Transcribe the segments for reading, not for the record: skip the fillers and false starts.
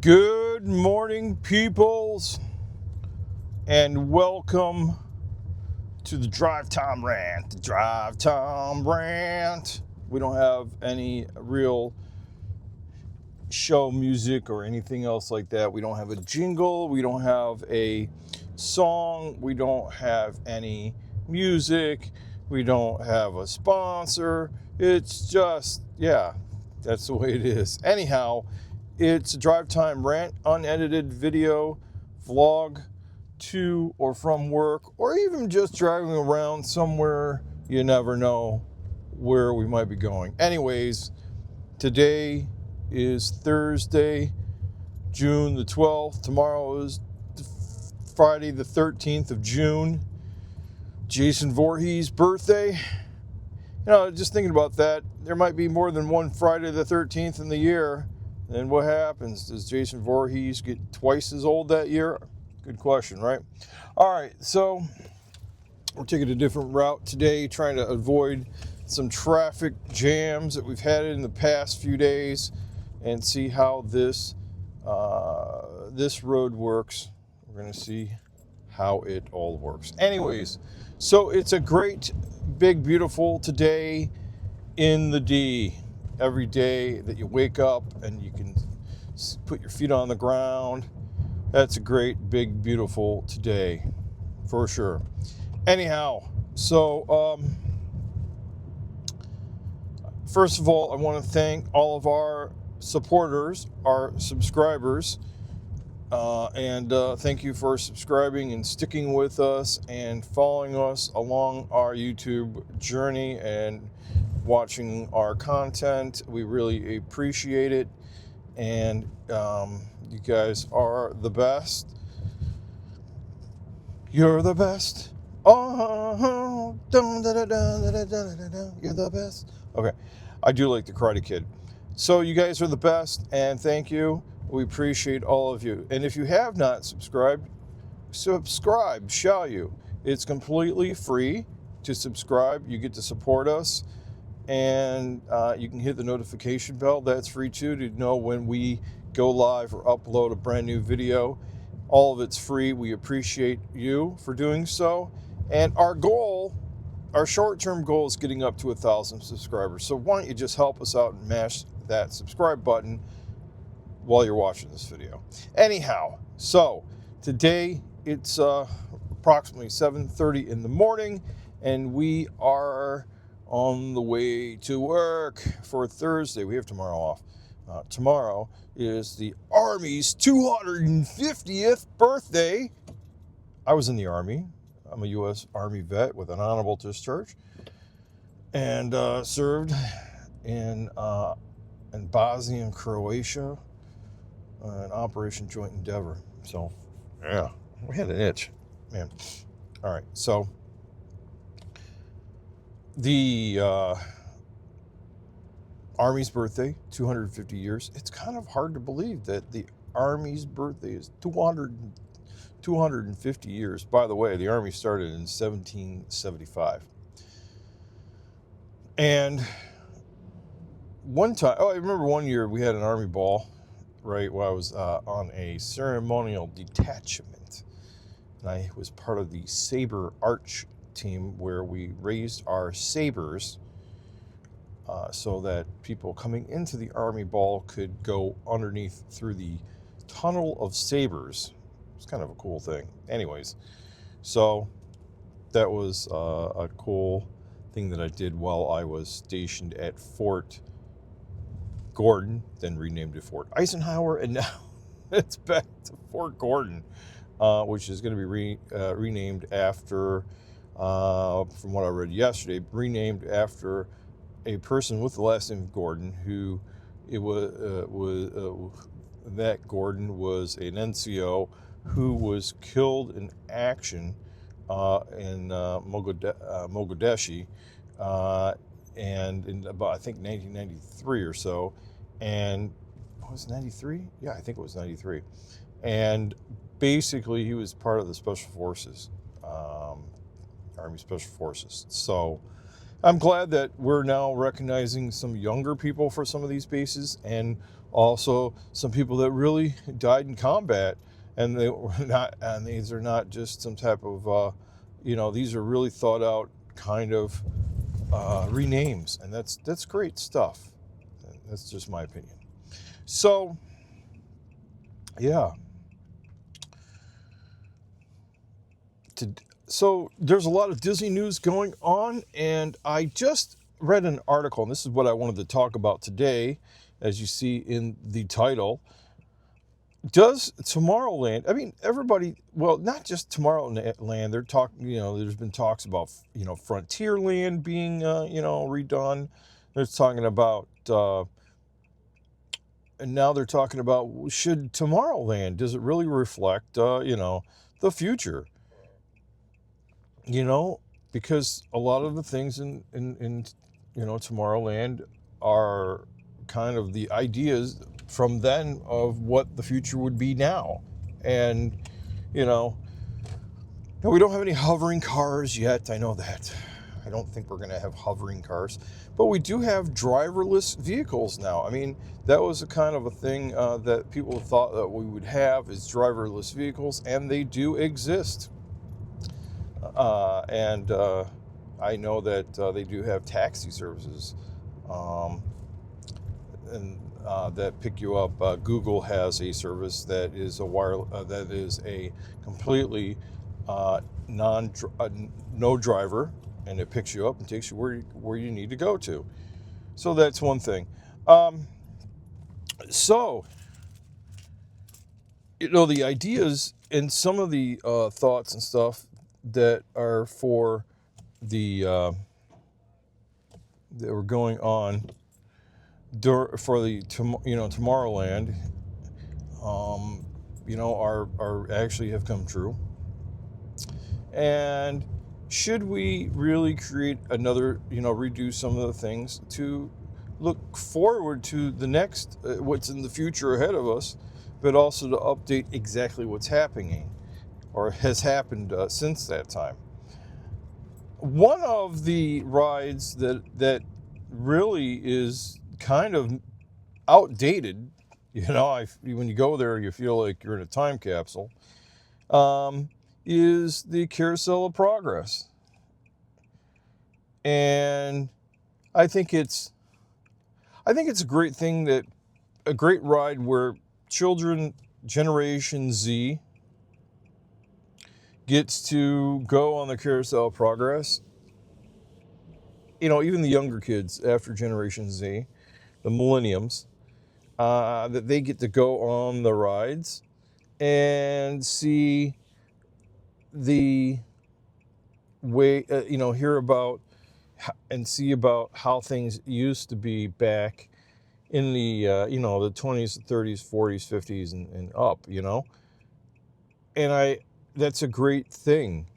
Good morning, peoples, and welcome to the Drive Time Rant. The Drive Time Rant. We don't have any real show music or anything else like that. We don't have a jingle. We don't have a song. We don't have any music. We don't have a sponsor. It's just, that's the way it is. Anyhow, it's a Drive Time Rant, unedited video vlog to or from work, or even just driving around somewhere. You never know where we might be going. Anyways, today is Thursday, June the 12th. Tomorrow is Friday the 13th of June. Jason Voorhees' birthday. Just thinking about that, there might be more than one Friday the 13th in the year. And what happens? Does Jason Voorhees get twice as old that year? Good question, right? All right, so we're taking a different route today, trying to avoid some traffic jams that we've had in the past few days and see how this road works. We're going to see how it all works. Anyways, so it's a great, big, beautiful today in the D. Every day that you wake up and you can put your feet on the ground, that's a great, big, beautiful today, for sure. Anyhow, so first of all, I want to thank all of our supporters, our subscribers, and thank you for subscribing and sticking with us and following us along our YouTube journey and watching our content. We really appreciate it, and you guys are the best. You're the best. Oh, you're the best. Okay, I do like the Karate Kid. So you guys are the best, and thank you. We appreciate all of you. And if you have not subscribed, subscribe, shall you? It's completely free to subscribe. You get to support us. And you can hit the notification bell. That's free too, to know when we go live or upload a brand new video. All of it's free. We appreciate you for doing so. And our goal, our short-term goal, is getting up to 1,000 subscribers. So why don't you just help us out and mash that subscribe button while you're watching this video. Anyhow, so today it's approximately 7:30 in the morning, and we are on the way to work for Thursday. We have tomorrow off. Tomorrow is the Army's 250th birthday. I was in the Army. I'm a U.S. Army vet with an honorable discharge, and served in Bosnia and Croatia, in Operation Joint Endeavor. So, yeah, we had an itch, man. All right, so the Army's birthday, 250 years. It's kind of hard to believe that the Army's birthday is 250 years. By the way, the Army started in 1775. And one time, I remember one year we had an Army ball, right, while I was on a ceremonial detachment. And I was part of the Saber Arch team, where we raised our sabers so that people coming into the Army ball could go underneath through the tunnel of sabers. It's kind of a cool thing. Anyways, so that was a cool thing that I did while I was stationed at Fort Gordon, then renamed to Fort Eisenhower, and now it's back to Fort Gordon, which is going to be renamed after, from what I read yesterday, renamed after a person with the last name of Gordon, who that Gordon was an NCO who was killed in action in Mogadishu, and in about, I think, 1993 or so. And was it 93? Yeah, I think it was 93. And basically, he was part of the Special Forces, Army Special Forces. So I'm glad that we're now recognizing some younger people for some of these bases, and also some people that really died in combat, and they were not. And these are not just some type of, these are really thought out kind of renames, and that's great stuff. That's just my opinion. So, yeah. So there's a lot of Disney news going on, and I just read an article, and this is what I wanted to talk about today, as you see in the title. Does Tomorrowland, I mean, everybody, well, not just Tomorrowland, they're talking, there's been talks about, Frontierland being, redone. They're talking about, and now they're talking about, should Tomorrowland, does it really reflect, the future? Because a lot of the things in Tomorrowland are kind of the ideas from then of what the future would be now. And, we don't have any hovering cars yet. I know that. I don't think we're going to have hovering cars. But we do have driverless vehicles now. I mean, that was a kind of a thing that people thought that we would have, is driverless vehicles, and they do exist. And I know that they do have taxi services, and that pick you up. Google has a service that is that is a completely no driver, and it picks you up and takes you where you need to go to. So that's one thing. So the ideas and some of the thoughts and stuff that are for the that were going on for the Tomorrowland, are actually have come true. And should we really create another, redo some of the things to look forward to the next, what's in the future ahead of us, but also to update exactly what's happening or has happened since that time. One of the rides that really is kind of outdated, when you go there, you feel like you're in a time capsule, is the Carousel of Progress. And I think it's a great thing, a great ride where children, Generation Z, gets to go on the Carousel of Progress. Even the younger kids after Generation Z, the millenniums, that they get to go on the rides and see the way, hear about and see about how things used to be back in the, the 20s, 30s, 40s, 50s, and up, And that's a great thing.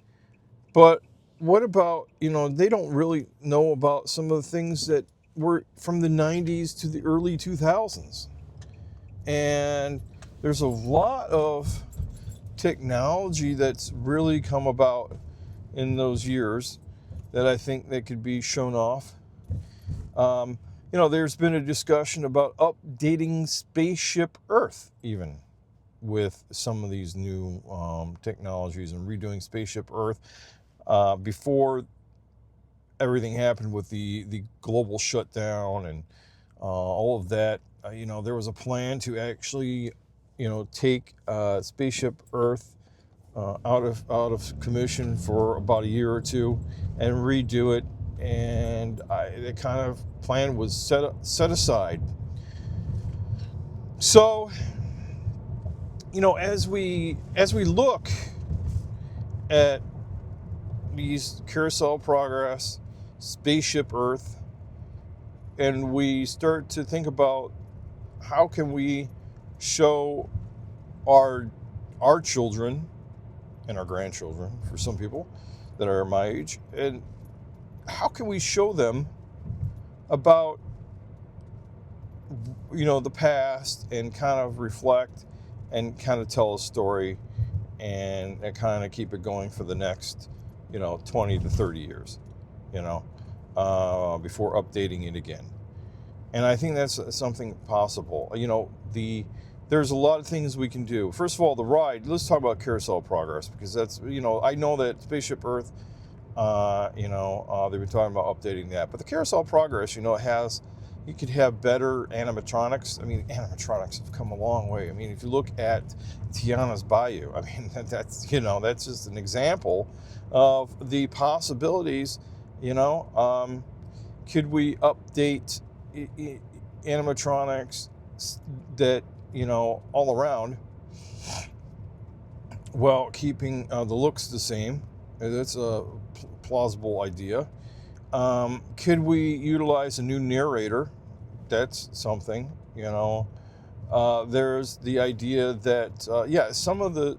But what about, they don't really know about some of the things that were from the 90s to the early 2000s. And there's a lot of technology that's really come about in those years that I think that could be shown off. There's been a discussion about updating Spaceship Earth, even with some of these new technologies, and redoing Spaceship Earth before everything happened with the global shutdown and all of that. There was a plan to actually, take Spaceship Earth out of commission for about a year or two and redo it, and the kind of plan was set aside. So, as we look at these Carousel of Progress, Spaceship Earth, and we start to think about how can we show our children and our grandchildren, for some people that are my age, and how can we show them about the past, and kind of reflect and kind of tell a story, and kind of keep it going for the next 20 to 30 years. before updating it again. And I think that's something possible. There's a lot of things we can do. First of all, the ride. Let's talk about Carousel of Progress, because that's, I know that Spaceship Earth, they've been talking about updating that. But the Carousel of Progress, you could have better animatronics. I mean, animatronics have come a long way. I mean, if you look at Tiana's Bayou, I mean, that's just an example of the possibilities. Could we update animatronics that, all around, while keeping the looks the same? That's a plausible idea. Could we utilize a new narrator? That's something. There's the idea that some of the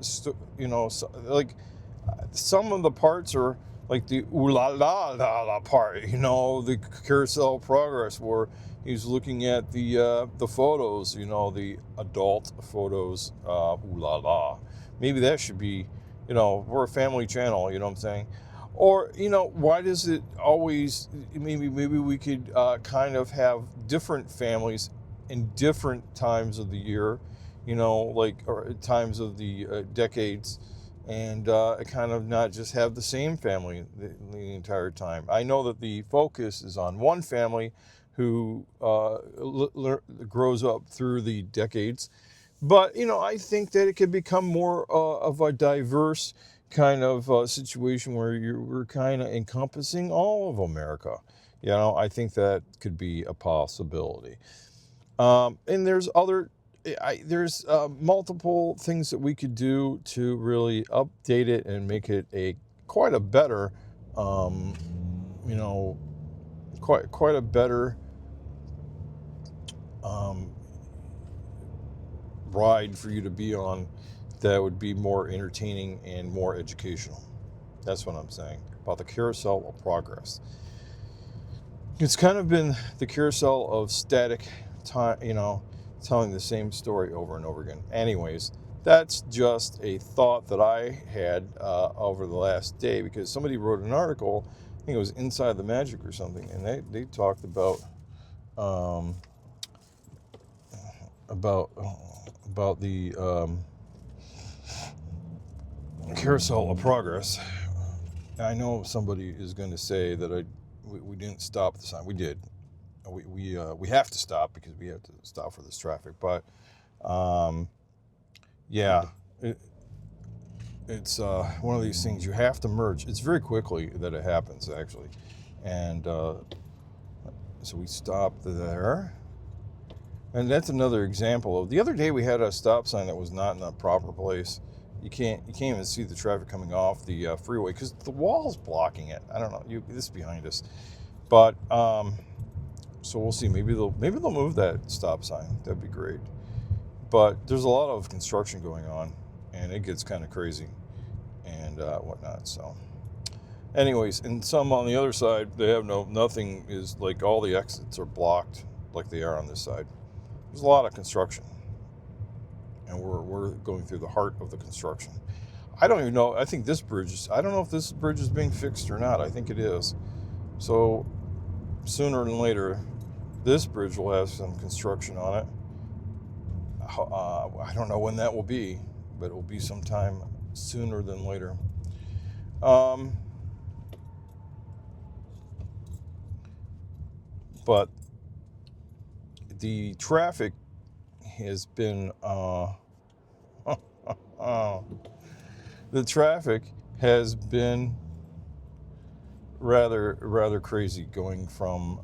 some of the parts are like the ooh la la la la part. The Carousel of Progress, where he's looking at the photos. The adult photos. Ooh la la. Maybe that should be. We're a family channel. You know what I'm saying? Or, why does it always, maybe we could kind of have different families in different times of the year, or times of the decades, and kind of not just have the same family the entire time. I know that the focus is on one family who grows up through the decades, but, I think that it could become more of a diverse kind of situation where we're kind of encompassing all of America. I think that could be a possibility. And there's multiple things that we could do to really update it and make it quite a better, quite a better ride for you to be on, that would be more entertaining and more educational. That's what I'm saying about the Carousel of Progress. It's kind of been the carousel of static time, telling the same story over and over again. Anyways, that's just a thought that I had over the last day, because somebody wrote an article, I think it was Inside the Magic or something, and they talked about the Carousel of Progress. I know somebody is going to say that we didn't stop the sign. We did. We have to stop, because we have to stop for this traffic. But it's one of these things. You have to merge. It's very quickly that it happens, actually. And so we stopped there. And that's another example of, the other day we had a stop sign that was not in a proper place. You can't even see the traffic coming off the freeway because the wall's blocking it. I don't know. This is behind us, but so we'll see. Maybe they'll move that stop sign. That'd be great. But there's a lot of construction going on, and it gets kind of crazy and whatnot. So, anyways, and some on the other side, they have nothing. Is like all the exits are blocked, like they are on this side. There's a lot of construction, and we're going through the heart of the construction. I don't even know. I think this bridge I don't know if this bridge is being fixed or not. I think it is. So sooner than later, this bridge will have some construction on it. I don't know when that will be, but it will be sometime sooner than later. But the traffic has been rather crazy going from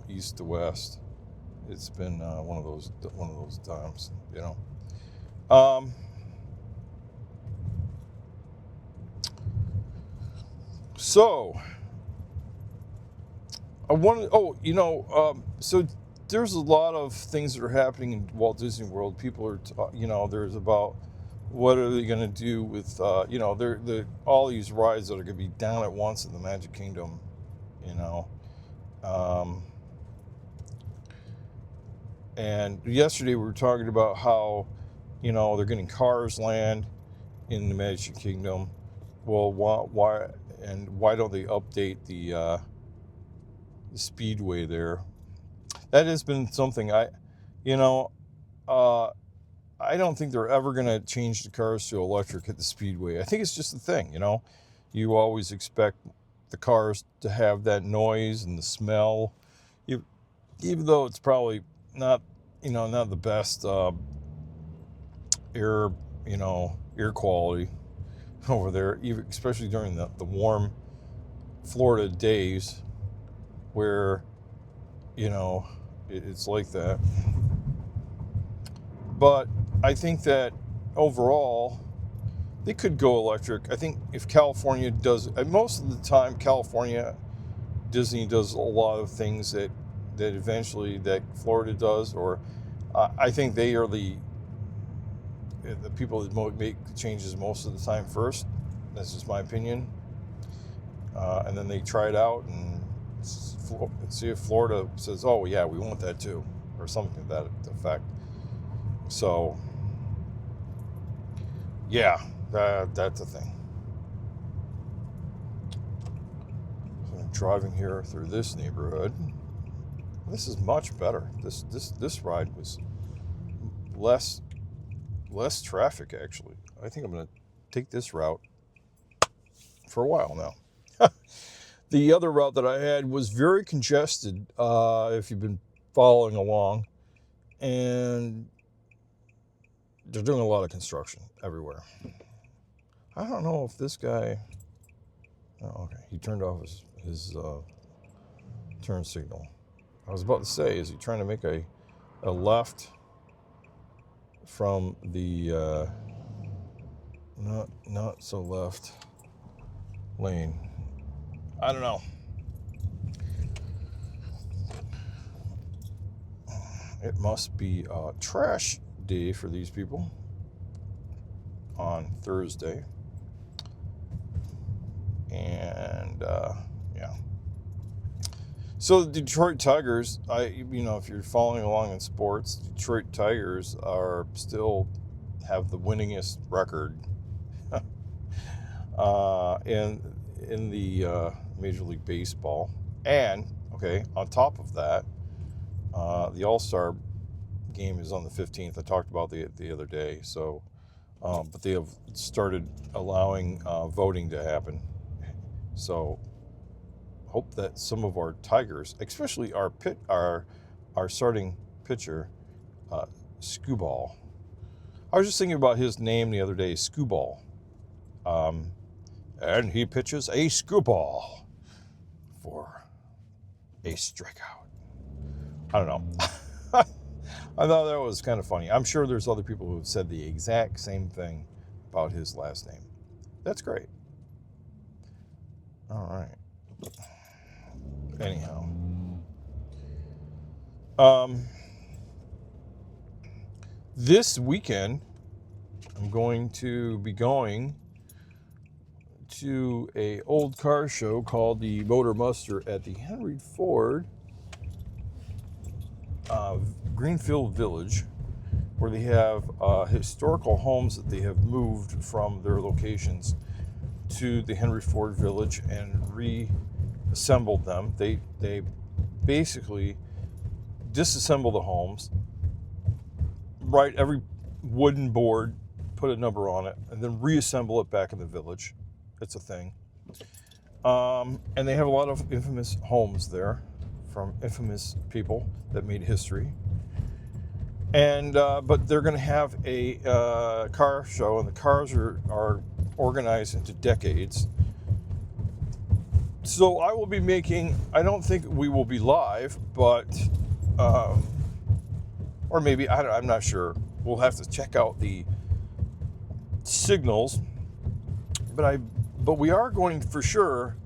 east to west. It's been one of those times, So I wanted. So there's a lot of things that are happening in Walt Disney World. People are, there's about what are they going to do with, all these rides that are going to be down at once in the Magic Kingdom, And yesterday we were talking about how, they're getting Cars Land in the Magic Kingdom. Well, why and why don't they update the speedway there? That has been something I don't think they're ever going to change the cars to electric at the speedway. I think it's just a thing, You always expect the cars to have that noise and the smell, even though it's probably not the best air quality over there, even especially during the warm Florida days where it's like that. But I think that overall they could go electric. I think if California does, most of the time Disney does a lot of things that eventually that Florida does, or I think they are the people that make the changes most of the time first. That's just my opinion. And then they try it out and see if Florida says, oh yeah, we want that too, or something to that effect. So yeah, that's a thing. So I'm driving here through this neighborhood. This is much better. This ride was less traffic, actually. I think I'm going to take this route for a while now. The other route that I had was very congested, if you've been following along, and they're doing a lot of construction everywhere. I don't know if this guy... Oh, okay. He turned off his turn signal. I was about to say, is he trying to make a left from the not so left lane? I don't know. It must be trash day for these people on Thursday. And yeah. So the Detroit Tigers, if you're following along in sports, Detroit Tigers are still have the winningest record in the Major League Baseball. And on top of that, the All-Star game is on the 15th. I talked about the other day. So, but they have started allowing voting to happen. So, hope that some of our Tigers, especially our starting pitcher, Skubal. I was just thinking about his name the other day, Skubal. And he pitches a Skubal for a strikeout. I don't know. I thought that was kind of funny. I'm sure there's other people who have said the exact same thing about his last name. That's great. All right. Anyhow. This weekend, I'm going to be going to a old car show called the Motor Muster at the Henry Ford Greenfield Village, where they have historical homes that they have moved from their locations to the Henry Ford Village and reassembled them. They basically disassemble the homes, write every wooden board, put a number on it, and then reassemble it back in the village. It's a thing. And they have a lot of infamous homes there from infamous people that made history. And but they're going to have a car show, and the cars are organized into decades. So I will be making, I don't think we will be live, but, or maybe, I'm not sure. We'll have to check out the signals. But we are going for sure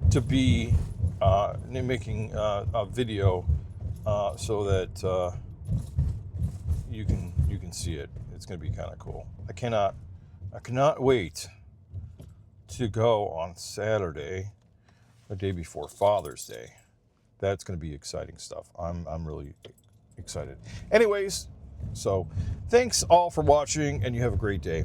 to be making a video so that you can see it. It's going to be kind of cool. I cannot wait to go on Saturday, the day before Father's Day. That's going to be exciting stuff. I'm really excited. Anyways, so thanks all for watching, and you have a great day.